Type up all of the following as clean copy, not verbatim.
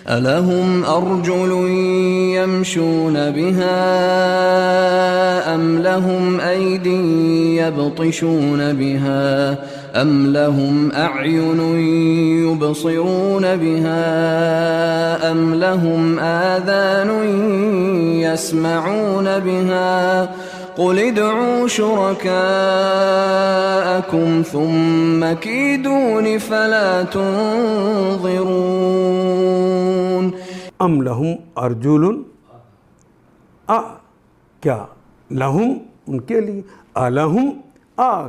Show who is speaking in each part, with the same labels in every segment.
Speaker 1: ألهم أرجل يمشون بها أم لهم أيد يبطشون بها أم لهم أعين يبصرون بها أم لهم آذان يسمعون بها قل ادعوا شركاءكم ثم كيدون فلا تنظرون
Speaker 2: ام لہم ارجل کیا لہم ان کے لیے الہم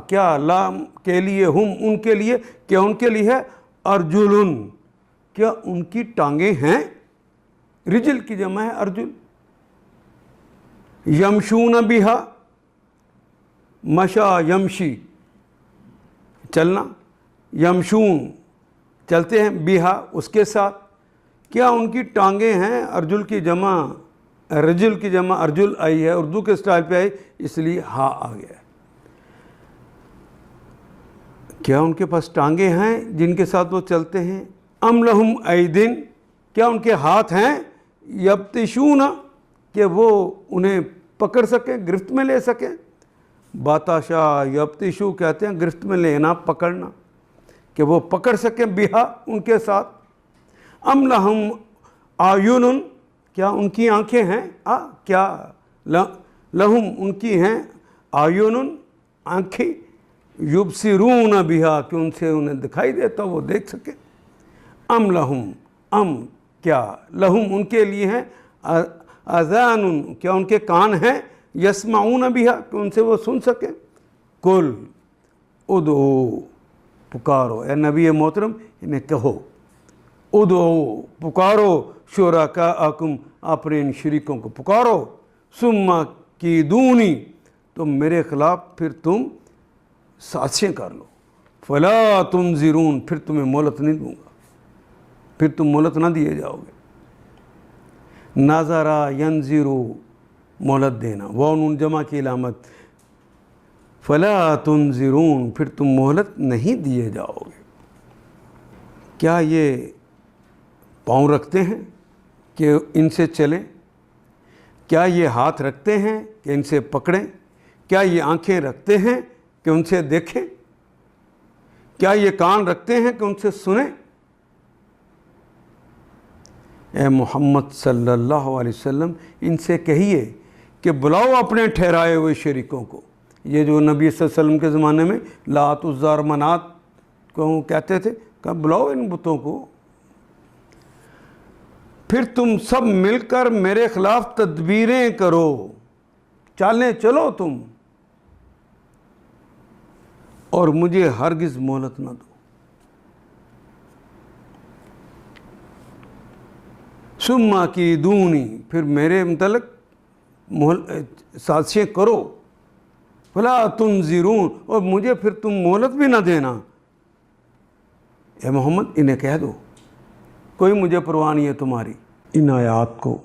Speaker 2: کیا لام کے لیے ہم ان کے لیے کیا ان کے لیے ہے ارجلن کیا ان کی ٹانگیں ہیں رجل کی جمع ہے ارجل یمشون بہا مشا یمشی چلنا یمشون چلتے ہیں بہا اس کے ساتھ کیا ان کی ٹانگیں ہیں ارجل کی جمع رجل کی جمع ارجل آئی ہے اردو کے سٹائل پہ آئی اس لیے ہا آ گیا ہے کیا ان کے پاس ٹانگیں ہیں جن کے ساتھ وہ چلتے ہیں ام لہم ایدن کیا ان کے ہاتھ ہیں یبطشون کہ وہ انہیں پکڑ سکیں گرفت میں لے سکیں باتاشا یبطشو کہتے ہیں گرفت میں لینا پکڑنا کہ وہ پکڑ سکیں بہا ان کے ساتھ ام لہم آیون کیا ان کی آنکھیں ہیں کیا لہم ان کی ہیں آیون آنکھیں یبصرون بہا کہ ان سے انہیں دکھائی دیتا وہ دیکھ سکیں ام لہم کیا لہم ان کے لیے ہیں اذان کیا ان کے کان ہیں یسمعون بہا کہ ان سے وہ سن سکیں قل ادعو پکارو اے نبی محترم انہیں کہو ادعو پکارو شرکاءکم اپنے ان شریکوں کو پکارو ثم کیدونی تو میرے خلاف پھر تم سازشیں کر لو فلا تنظرون پھر تمہیں مہلت نہیں دوں گا پھر تم مہلت نہ دیے جاؤ گے نظرا ینظرو مہلت دینا وَنُن جمع کی علامت فلا تنظرون پھر تم مہلت نہیں دیے جاؤ گے کیا یہ پاؤں رکھتے ہیں کہ ان سے چلیں کیا یہ ہاتھ رکھتے ہیں کہ ان سے پکڑیں کیا یہ آنکھیں رکھتے ہیں کہ ان سے دیکھیں کیا یہ کان رکھتے ہیں کہ ان سے سنیں اے محمد صلی اللہ علیہ وسلم ان سے کہیے کہ بلاؤ اپنے ٹھہرائے ہوئے شریکوں کو یہ جو نبی صلی اللہ علیہ وسلم کے زمانے میں لات عزا اور منات کو کہتے تھے کہ بلاؤ ان بتوں کو پھر تم سب مل کر میرے خلاف تدبیریں کرو چالیں چلو تم اور مجھے ہرگز مہلت نہ دو ثم کیدونی پھر میرے متعلق سازشیں کرو فلا تنظرون اور مجھے پھر تم مہلت بھی نہ دینا اے محمد انہیں کہہ دو کوئی مجھے پرواہ نہیں ہے تمہاری ان آیات کو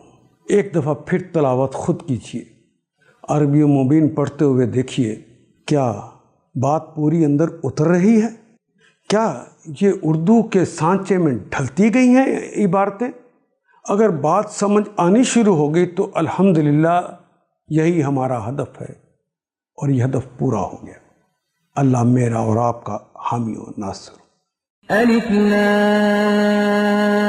Speaker 2: ایک دفعہ پھر تلاوت خود کیجیے عربی و مبین پڑھتے ہوئے دیکھیے کیا بات پوری اندر اتر رہی ہے کیا یہ اردو کے سانچے میں ڈھلتی گئی ہیں عبارتیں اگر بات سمجھ آنی شروع ہو گئی تو الحمدللہ یہی ہمارا ہدف ہے اور یہ ہدف پورا ہو گیا اللہ میرا اور آپ کا حامی و ناصر
Speaker 1: الف لام